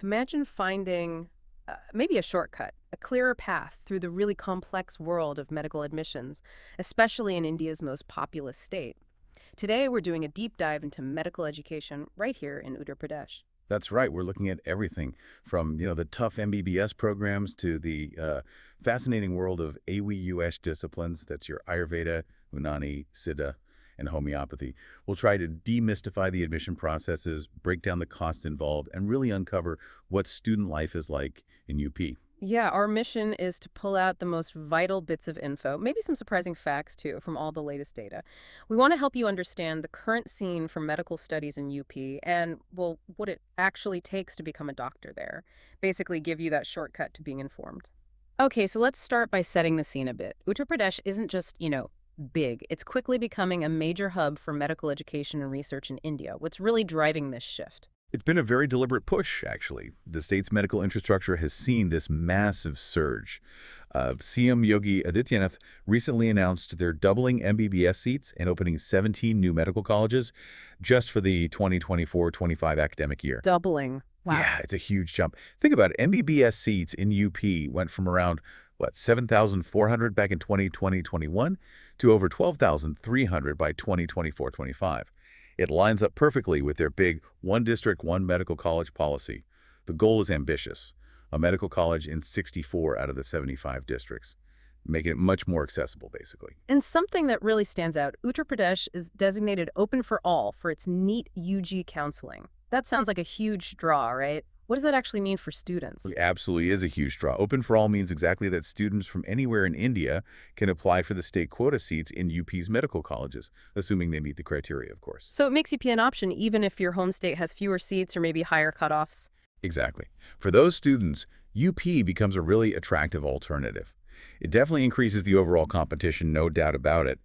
Imagine finding maybe a shortcut, a clearer path through the really complex world of medical admissions, especially in India's most populous state. Today, we're doing a deep dive into medical education right here in Uttar Pradesh. That's right. We're looking at everything from, the tough MBBS programs to the fascinating world of AWS disciplines. That's your Ayurveda, Unani, Siddha, and homeopathy. We'll try to demystify the admission processes, break down the costs involved, and really uncover what student life is like in UP. Yeah, our mission is to pull out the most vital bits of info, maybe some surprising facts too, from all the latest data. We want to help you understand the current scene for medical studies in UP and, well, what it actually takes to become a doctor there. Basically, give you that shortcut to being informed. Okay, so let's start by setting the scene a bit. Uttar Pradesh isn't just, big. It's quickly becoming a major hub for medical education and research in India. What's really driving this shift? It's been a very deliberate push, actually. The state's medical infrastructure has seen this massive surge. CM Yogi Adityanath recently announced they're doubling MBBS seats and opening 17 new medical colleges just for the 2024-25 academic year. Doubling. Wow. Yeah, it's a huge jump. Think about it. MBBS seats in UP went from around, 7,400 back in 2020-21 to over 12,300 by 2024-25. It lines up perfectly with their big one district, one medical college policy. The goal is ambitious, a medical college in 64 out of the 75 districts, making it much more accessible, basically. And something that really stands out, Uttar Pradesh is designated open for all for its NEET UG counseling. That sounds like a huge draw, right? What does that actually mean for students? It absolutely is a huge draw. Open for all means exactly that students from anywhere in India can apply for the state quota seats in UP's medical colleges, assuming they meet the criteria, of course. So it makes UP an option even if your home state has fewer seats or maybe higher cutoffs? Exactly. For those students, UP becomes a really attractive alternative. It definitely increases the overall competition, no doubt about it.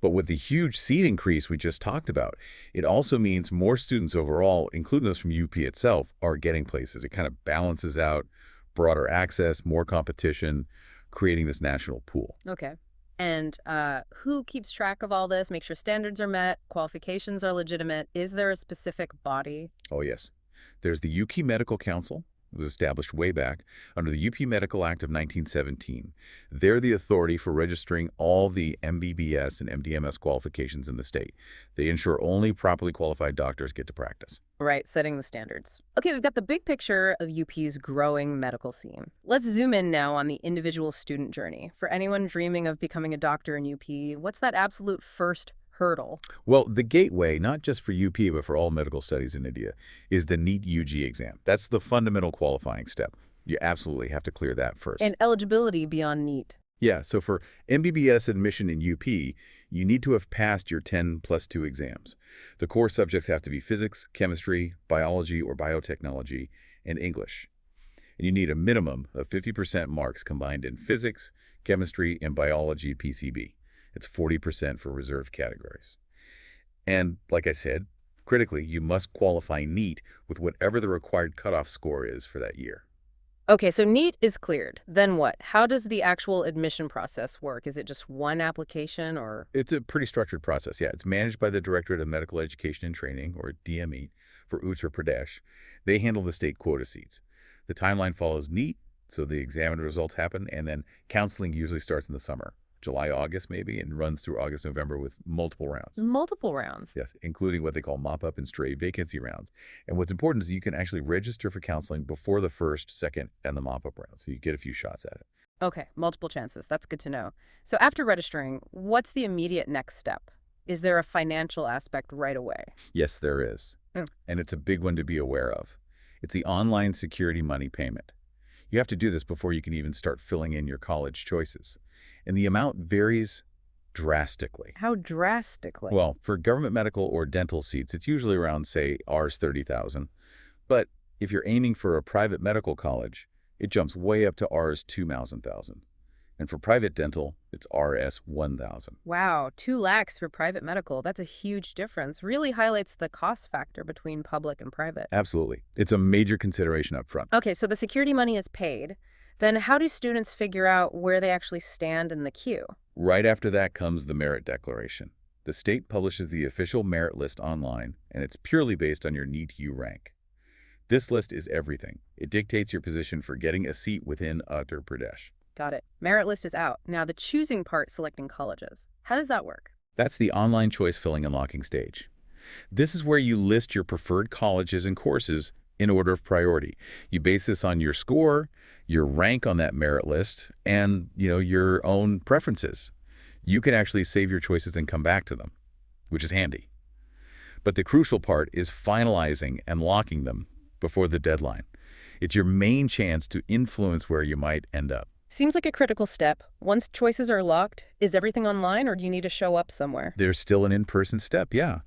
But with the huge seat increase we just talked about, it also means more students overall, including those from UP itself, are getting places. It kind of balances out broader access, more competition, creating this national pool. Okay. And who keeps track of all this? Make sure standards are met, qualifications are legitimate. Is there a specific body? Oh, yes. There's the UK Medical Council. It was established way back under the UP Medical Act of 1917. They're the authority for registering all the MBBS and MDMS qualifications in the state. They ensure only properly qualified doctors get to practice. Right, setting the standards. Okay, we've got the big picture of UP's growing medical scene. Let's zoom in now on the individual student journey. For anyone dreaming of becoming a doctor in UP, what's that absolute first hurdle? Well, the gateway, not just for UP, but for all medical studies in India, is the NEET UG exam. That's the fundamental qualifying step. You absolutely have to clear that first. And eligibility beyond NEET. Yeah, so for MBBS admission in UP, you need to have passed your 10+2 exams. The core subjects have to be physics, chemistry, biology or biotechnology, and English. And you need a minimum of 50% marks combined in physics, chemistry, and biology PCB. It's 40% for reserved categories. And like I said, critically, you must qualify NEET with whatever the required cutoff score is for that year. Okay, so NEET is cleared. Then what? How does the actual admission process work? Is it just one application or? It's a pretty structured process, yeah. It's managed by the Directorate of Medical Education and Training, or DME, for Uttar Pradesh. They handle the state quota seats. The timeline follows NEET, so the exam and results happen, and then counseling usually starts in the summer. July, August maybe, and runs through August, November with multiple rounds. Multiple rounds? Yes, including what they call mop-up and stray vacancy rounds. And what's important is you can actually register for counseling before the first, second, and the mop-up round, so you get a few shots at it. Okay, multiple chances. That's good to know. So after registering, what's the immediate next step? Is there a financial aspect right away? Yes, there is. And it's a big one to be aware of. It's the online security money payment. You have to do this before you can even start filling in your college choices. And the amount varies drastically. How drastically? Well, for government medical or dental seats, it's usually around, say, Rs 30,000. But if you're aiming for a private medical college, it jumps way up to Rs 2,000. And for private dental, it's Rs 1,000. Wow, 2 lakhs for private medical. That's a huge difference. Really highlights the cost factor between public and private. Absolutely. It's a major consideration up front. Okay, so the security money is paid. Then how do students figure out where they actually stand in the queue? Right after that comes the merit declaration. The state publishes the official merit list online, and it's purely based on your NEET U rank. This list is everything. It dictates your position for getting a seat within Uttar Pradesh. Got it. Merit list is out. Now the choosing part, selecting colleges. How does that work? That's the online choice filling and locking stage. This is where you list your preferred colleges and courses in order of priority. You base this on your score, your rank on that merit list, and, your own preferences. You can actually save your choices and come back to them, which is handy. But the crucial part is finalizing and locking them before the deadline. It's your main chance to influence where you might end up. Seems like a critical step. Once choices are locked, is everything online or do you need to show up somewhere? There's still an in-person step, yeah.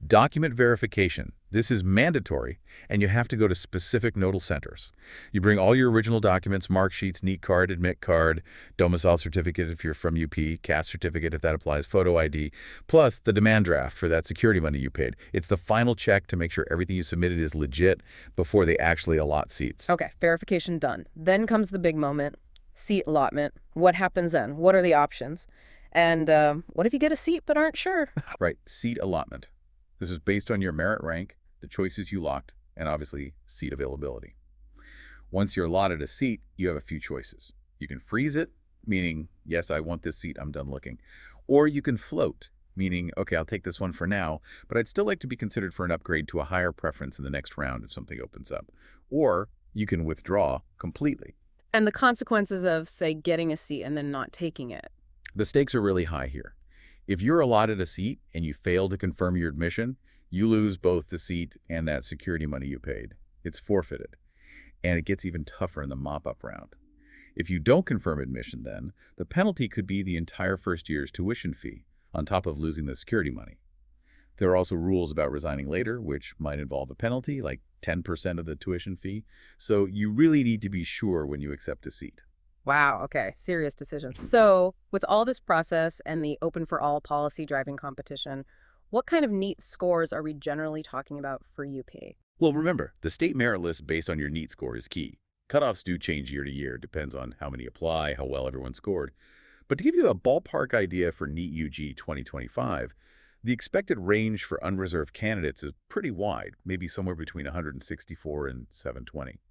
Document verification. This is mandatory, and you have to go to specific nodal centers. You bring all your original documents, mark sheets, NEET card, admit card, domicile certificate if you're from UP, caste certificate if that applies, photo ID, plus the demand draft for that security money you paid. It's the final check to make sure everything you submitted is legit before they actually allot seats. Okay, verification done. Then comes the big moment. Seat allotment. What happens then? What are the options? And what if you get a seat but aren't sure? Right, seat allotment. This is based on your merit rank, the choices you locked, and obviously seat availability. Once you're allotted a seat, you have a few choices. You can freeze it, meaning, yes, I want this seat, I'm done looking. Or you can float, meaning, okay, I'll take this one for now, but I'd still like to be considered for an upgrade to a higher preference in the next round if something opens up. Or you can withdraw completely. And the consequences of, say, getting a seat and then not taking it. The stakes are really high here. If you're allotted a seat and you fail to confirm your admission, you lose both the seat and that security money you paid. It's forfeited. And it gets even tougher in the mop-up round. If you don't confirm admission then, the penalty could be the entire first year's tuition fee, on top of losing the security money. There are also rules about resigning later, which might involve a penalty, like 10% of the tuition fee. So you really need to be sure when you accept a seat. Wow, okay, serious decisions. So with all this process and the open for all policy driving competition, what kind of NEET scores are we generally talking about for UP? Well, remember, the state merit list based on your NEET score is key. Cutoffs do change year to year, depends on how many apply, how well everyone scored. But to give you a ballpark idea for NEET UG 2025, the expected range for unreserved candidates is pretty wide, maybe somewhere between 164 and 720.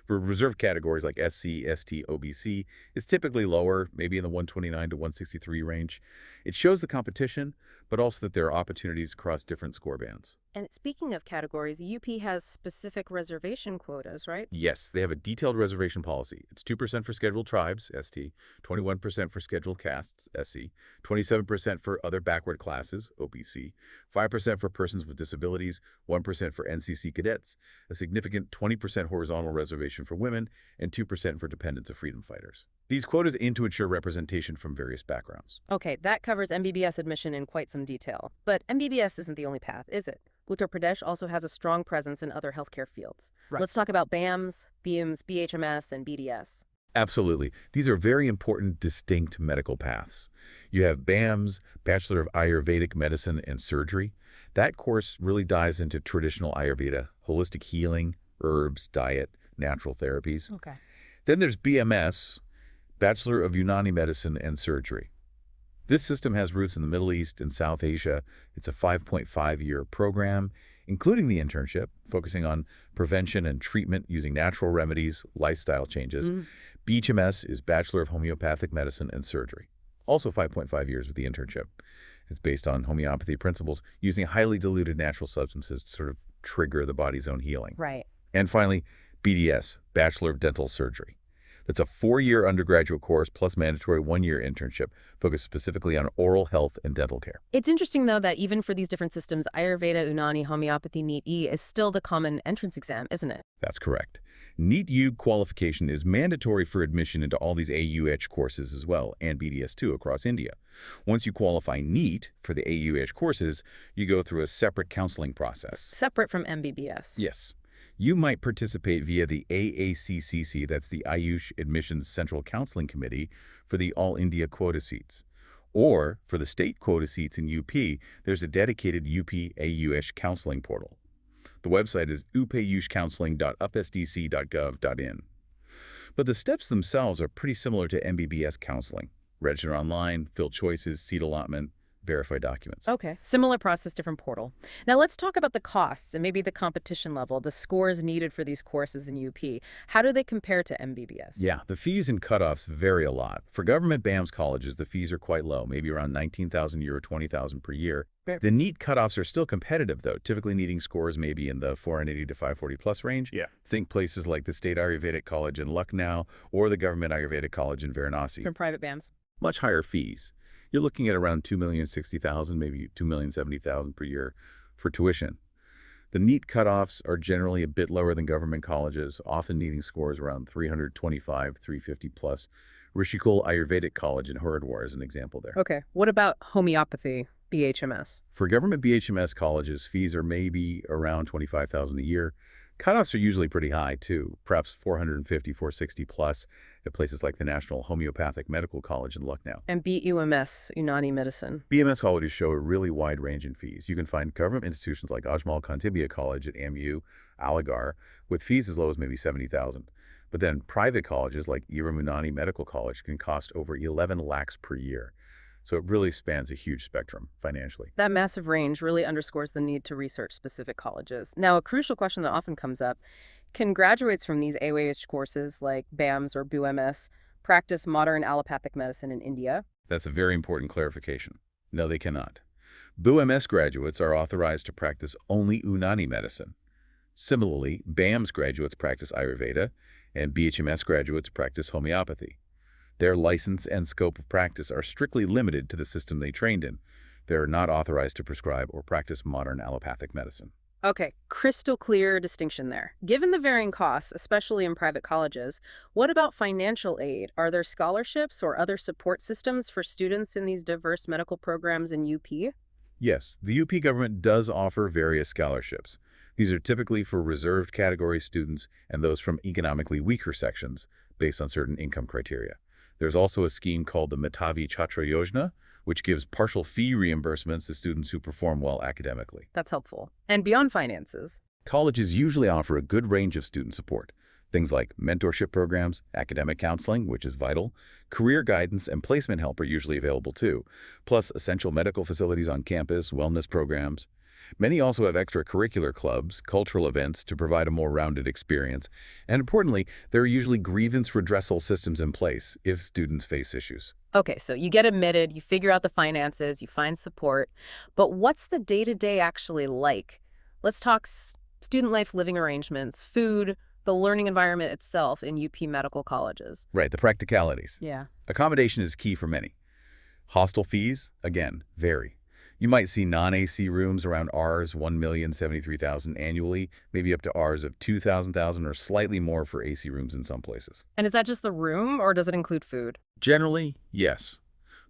For reserved categories like SC, ST, OBC, it's typically lower, maybe in the 129 to 163 range. It shows the competition, but also that there are opportunities across different score bands. And speaking of categories, UP has specific reservation quotas, right? Yes, they have a detailed reservation policy. It's 2% for scheduled tribes, ST, 21% for scheduled castes, SC, 27% for other backward classes, OBC, 5% for persons with disabilities, 1% for NCC cadets, a significant 20% horizontal reservation for women, and 2% for dependents of freedom fighters. These quotas aim to ensure representation from various backgrounds. Okay, that covers MBBS admission in quite some detail. But MBBS isn't the only path, is it? Uttar Pradesh also has a strong presence in other healthcare fields. Right. Let's talk about BAMS, BEAMS, BHMS, and BDS. Absolutely. These are very important, distinct medical paths. You have BAMS, Bachelor of Ayurvedic Medicine and Surgery. That course really dives into traditional Ayurveda, holistic healing, herbs, diet, natural therapies. Okay. Then there's BMS, Bachelor of Unani Medicine and Surgery. This system has roots in the Middle East and South Asia. It's a 5.5-year program, including the internship, focusing on prevention and treatment using natural remedies, lifestyle changes. BHMS is Bachelor of Homeopathic Medicine and Surgery. Also 5.5 years with the internship. It's based on homeopathy principles, using highly diluted natural substances to sort of trigger the body's own healing. Right. And finally, BDS, Bachelor of Dental Surgery. That's a 4-year undergraduate course plus mandatory 1-year internship focused specifically on oral health and dental care. It's interesting, though, that even for these different systems, Ayurveda, Unani, Homeopathy, NEET-E is still the common entrance exam, isn't it? That's correct. NEET-U qualification is mandatory for admission into all these AUH courses as well, and BDS-2 across India. Once you qualify NEET for the AUH courses, you go through a separate counseling process. Separate from MBBS. Yes. You might participate via the AACCC, that's the Ayush Admissions Central Counseling Committee, for the All India quota seats. Or, for the state quota seats in UP, there's a dedicated UP AUH counseling portal. The website is upayushcounseling.upsdc.gov.in. But the steps themselves are pretty similar to MBBS counseling. Register online, fill choices, seat allotment, verify documents. Okay. Similar process, different portal. Now let's talk about the costs and maybe the competition level, the scores needed for these courses in UP. How do they compare to MBBS? Yeah, the fees and cutoffs vary a lot. For government BAMS colleges, the fees are quite low, maybe around 19,000 a year or 20,000 per year. Right. The NEET cutoffs are still competitive, though, typically needing scores maybe in the 480 to 540 plus range. Yeah. Think places like the State Ayurvedic College in Lucknow or the Government Ayurvedic College in Varanasi. From private BAMs. Much higher fees. You're looking at around $2,060,000, maybe $2,070,000 per year for tuition. The NEET cutoffs are generally a bit lower than government colleges, often needing scores around 325, 350 plus. Rishikul Ayurvedic College in Haridwar is an example there. Okay. What about homeopathy, BHMS? For government BHMS colleges, fees are maybe around $25,000 a year. Cutoffs are usually pretty high, too, perhaps 450, 460 plus at places like the National Homeopathic Medical College in Lucknow. And BUMS, Unani Medicine. BMS colleges show a really wide range in fees. You can find government institutions like Ajmal Kantibia College at AMU, Aligarh, with fees as low as maybe $70,000. But then private colleges like Unani Medical College can cost over 11 lakhs per year. So it really spans a huge spectrum financially. That massive range really underscores the need to research specific colleges. Now, a crucial question that often comes up, can graduates from these AWH courses like BAMS or BUMS practice modern allopathic medicine in India? That's a very important clarification. No, they cannot. BUMS graduates are authorized to practice only Unani medicine. Similarly, BAMS graduates practice Ayurveda, and BHMS graduates practice homeopathy. Their license and scope of practice are strictly limited to the system they trained in. They're not authorized to prescribe or practice modern allopathic medicine. Okay, crystal clear distinction there. Given the varying costs, especially in private colleges, what about financial aid? Are there scholarships or other support systems for students in these diverse medical programs in UP? Yes, the UP government does offer various scholarships. These are typically for reserved category students and those from economically weaker sections based on certain income criteria. There's also a scheme called the Metavi Chhatra Yojana, which gives partial fee reimbursements to students who perform well academically. That's helpful. And beyond finances? Colleges usually offer a good range of student support. Things like mentorship programs, academic counseling, which is vital, career guidance, and placement help are usually available too, plus essential medical facilities on campus, wellness programs. Many also have extracurricular clubs, cultural events to provide a more rounded experience, and importantly, there are usually grievance redressal systems in place if students face issues. Okay, so you get admitted, you figure out the finances, you find support, but what's the day-to-day actually like? Let's talk student life living arrangements, food, the learning environment itself in UP medical colleges. Right, the practicalities. Yeah. Accommodation is key for many. Hostel fees, again, vary. You might see non-AC rooms around Rs 1,073,000 annually, maybe up to Rs of 2,000 or slightly more for AC rooms in some places. And is that just the room, or does it include food? Generally, yes.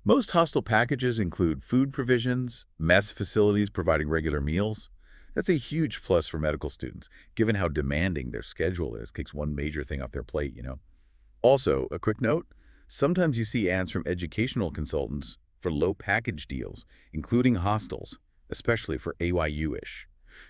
Most hostel packages include food provisions, mess facilities providing regular meals. That's a huge plus for medical students, given how demanding their schedule is. Kicks one major thing off their plate, you know. Also, a quick note, sometimes you see ads from educational consultants for low package deals, including hostels, especially for AYU-ish.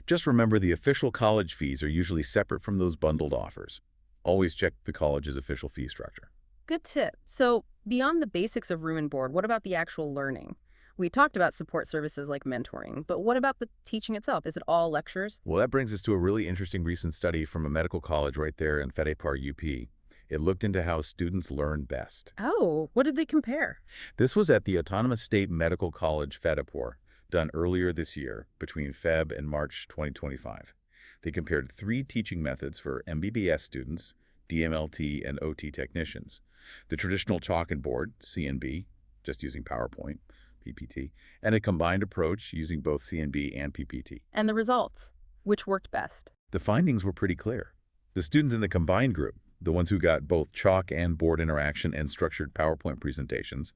Just remember the official college fees are usually separate from those bundled offers. Always check the college's official fee structure. Good tip. So beyond the basics of room and board, what about the actual learning? We talked about support services like mentoring, but what about the teaching itself? Is it all lectures? Well, that brings us to a really interesting recent study from a medical college right there in Fatehpur, UP. It looked into how students learn best. Oh, what did they compare? This was at the Autonomous State Medical College, Fatehpur, done earlier this year, between Feb and March 2025. They compared 3 teaching methods for MBBS students, DMLT, and OT technicians. The traditional chalk and board, CNB, just using PowerPoint, PPT, and a combined approach using both CNB and PPT. And the results? Which worked best? The findings were pretty clear. The students in the combined group, the ones who got both chalk and board interaction and structured PowerPoint presentations,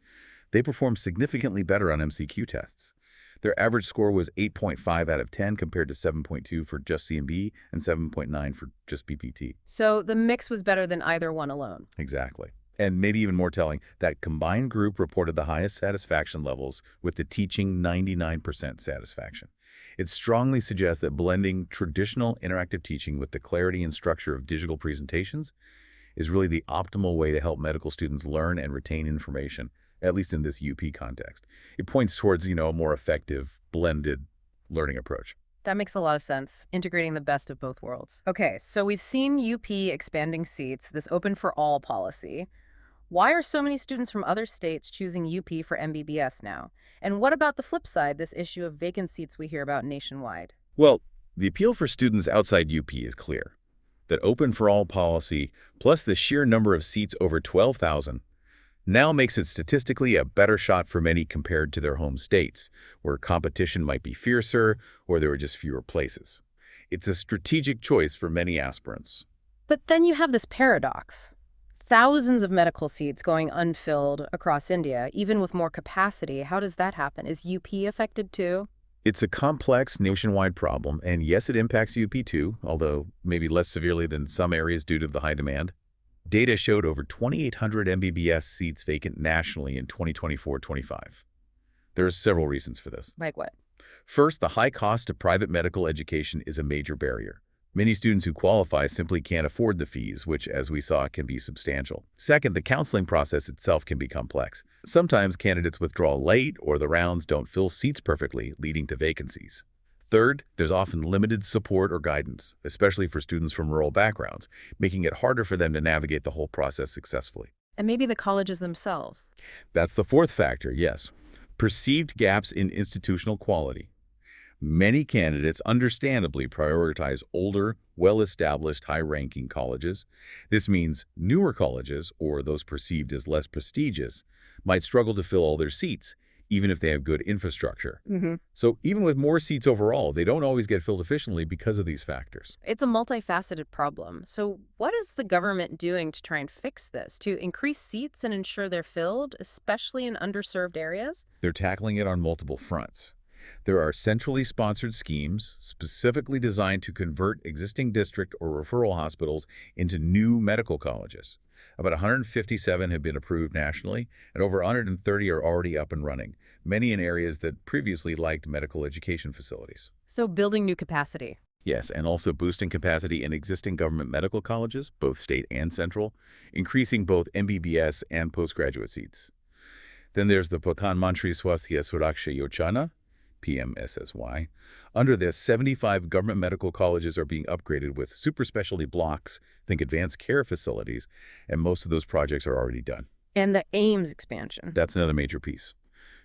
they performed significantly better on MCQ tests. Their average score was 8.5 out of 10 compared to 7.2 for just CNB and 7.9 for just PPT. So the mix was better than either one alone. Exactly. And maybe even more telling, that combined group reported the highest satisfaction levels with the teaching 99% satisfaction. It strongly suggests that blending traditional interactive teaching with the clarity and structure of digital presentations is really the optimal way to help medical students learn and retain information, at least in this UP context. It points towards, a more effective, blended learning approach. That makes a lot of sense, integrating the best of both worlds. Okay, so we've seen UP expanding seats, this open for all policy. Why are so many students from other states choosing UP for MBBS now? And what about the flip side, this issue of vacant seats we hear about nationwide? Well, the appeal for students outside UP is clear. That open for all policy, plus the sheer number of seats over 12,000, now makes it statistically a better shot for many compared to their home states, where competition might be fiercer or there are just fewer places. It's a strategic choice for many aspirants. But then you have this paradox. Thousands of medical seats going unfilled across India, even with more capacity. How does that happen? Is UP affected too? It's a complex nationwide problem, and yes, it impacts UP too, although maybe less severely than some areas due to the high demand. Data showed over 2,800 MBBS seats vacant nationally in 2024-25. There are several reasons for this. Like what? First, the high cost of private medical education is a major barrier. Many students who qualify simply can't afford the fees, which, as we saw, can be substantial. Second, the counseling process itself can be complex. Sometimes candidates withdraw late or the rounds don't fill seats perfectly, leading to vacancies. Third, there's often limited support or guidance, especially for students from rural backgrounds, making it harder for them to navigate the whole process successfully. And maybe the colleges themselves. That's the fourth factor, yes. Perceived gaps in institutional quality. Many candidates understandably prioritize older, well-established, high-ranking colleges. This means newer colleges, or those perceived as less prestigious, might struggle to fill all their seats, even if they have good infrastructure. So even with more seats overall, they don't always get filled efficiently because of these factors. It's a multifaceted problem. So what is the government doing to try and fix this, to increase seats and ensure they're filled, especially in underserved areas? They're tackling it on multiple fronts. There are centrally sponsored schemes specifically designed to convert existing district or referral hospitals into new medical colleges. About 157 have been approved nationally, and over 130 are already up and running, many in areas that previously lacked medical education facilities. So building new capacity. Yes, and also boosting capacity in existing government medical colleges, both state and central, increasing both MBBS and postgraduate seats. Then there's the Pradhan Mantri Swasthya Suraksha Yojana, PMSSY. Under this, 75 government medical colleges are being upgraded with super specialty blocks, think advanced care facilities, and most of those projects are already done. And the AIMS expansion. That's another major piece.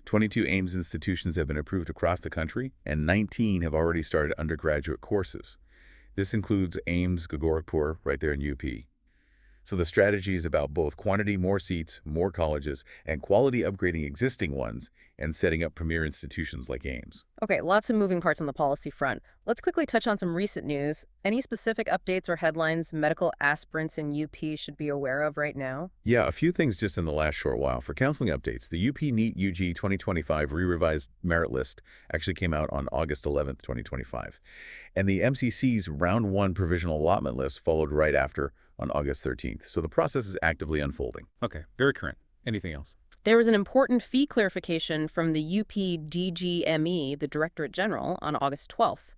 22 AIMS institutions have been approved across the country, and 19 have already started undergraduate courses. This includes AIMS Gorakhpur right there in UP. So the strategy is about both quantity, more seats, more colleges, and quality upgrading existing ones and setting up premier institutions like AIMS. Okay, lots of moving parts on the policy front. Let's quickly touch on some recent news. Any specific updates or headlines medical aspirants in UP should be aware of right now? Yeah, a few things just in the last short while. For counseling updates, the UP NEET UG 2025 re-revised merit list actually came out on August 11th, 2025. And the MCC's Round 1 provisional allotment list followed right after on August 13th. So the process is actively unfolding. Okay, very current. Anything else? There was an important fee clarification from the UP GGME, the Directorate General, on August 12th.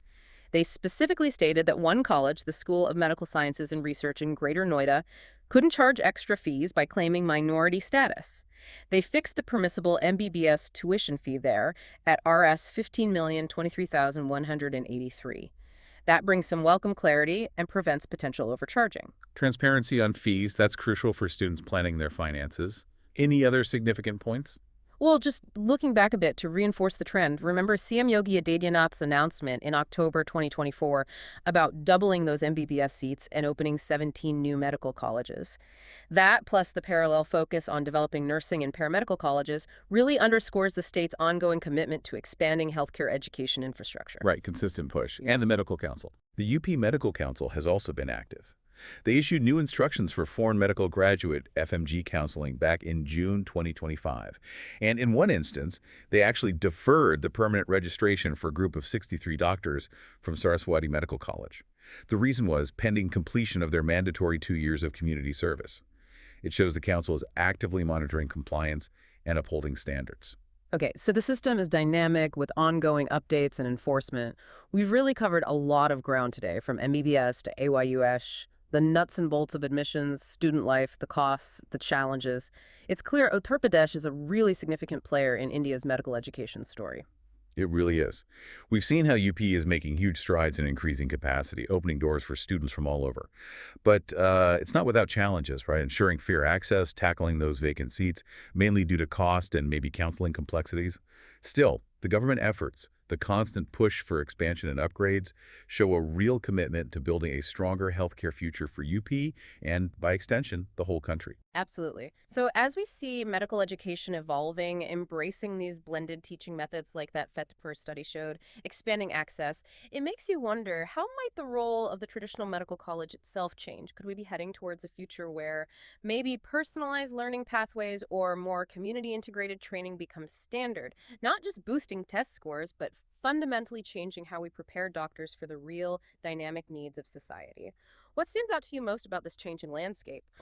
They specifically stated that one college, the School of Medical Sciences and Research in Greater Noida, couldn't charge extra fees by claiming minority status. They fixed the permissible MBBS tuition fee there at Rs. $15,023,183. That brings some welcome clarity and prevents potential overcharging. Transparency on fees, that's crucial for students planning their finances. Any other significant points? Well, just looking back a bit to reinforce the trend, remember CM Yogi Adityanath's announcement in October 2024 about doubling those MBBS seats and opening 17 new medical colleges. That, plus the parallel focus on developing nursing and paramedical colleges, really underscores the state's ongoing commitment to expanding healthcare education infrastructure. Right, consistent push. And the Medical Council. The UP Medical Council has also been active. They issued new instructions for foreign medical graduate FMG counseling back in June 2025. And in one instance, they actually deferred the permanent registration for a group of 63 doctors from Saraswati Medical College. The reason was pending completion of their mandatory 2 years of community service. It shows the council is actively monitoring compliance and upholding standards. Okay, so the system is dynamic with ongoing updates and enforcement. We've really covered a lot of ground today, from MBBS to AYUS, The nuts and bolts of admissions, student life, the costs, the challenges. It's clear Uttar Pradesh is a really significant player in India's medical education story. It really is. We've seen how UP is making huge strides in increasing capacity, opening doors for students from all over. But it's not without challenges, right? Ensuring fair access, tackling those vacant seats, mainly due to cost and maybe counseling complexities. Still, the government efforts, the constant push for expansion and upgrades, show a real commitment to building a stronger healthcare future for UP and, by extension, the whole country. Absolutely. So, as we see medical education evolving, embracing these blended teaching methods like that FETPER study showed, expanding access, it makes you wonder how might the role of the traditional medical college itself change? Could we be heading towards a future where maybe personalized learning pathways or more community integrated training becomes standard, not just boosting test scores, but fundamentally changing how we prepare doctors for the real dynamic needs of society? What stands out to you most about this changing landscape?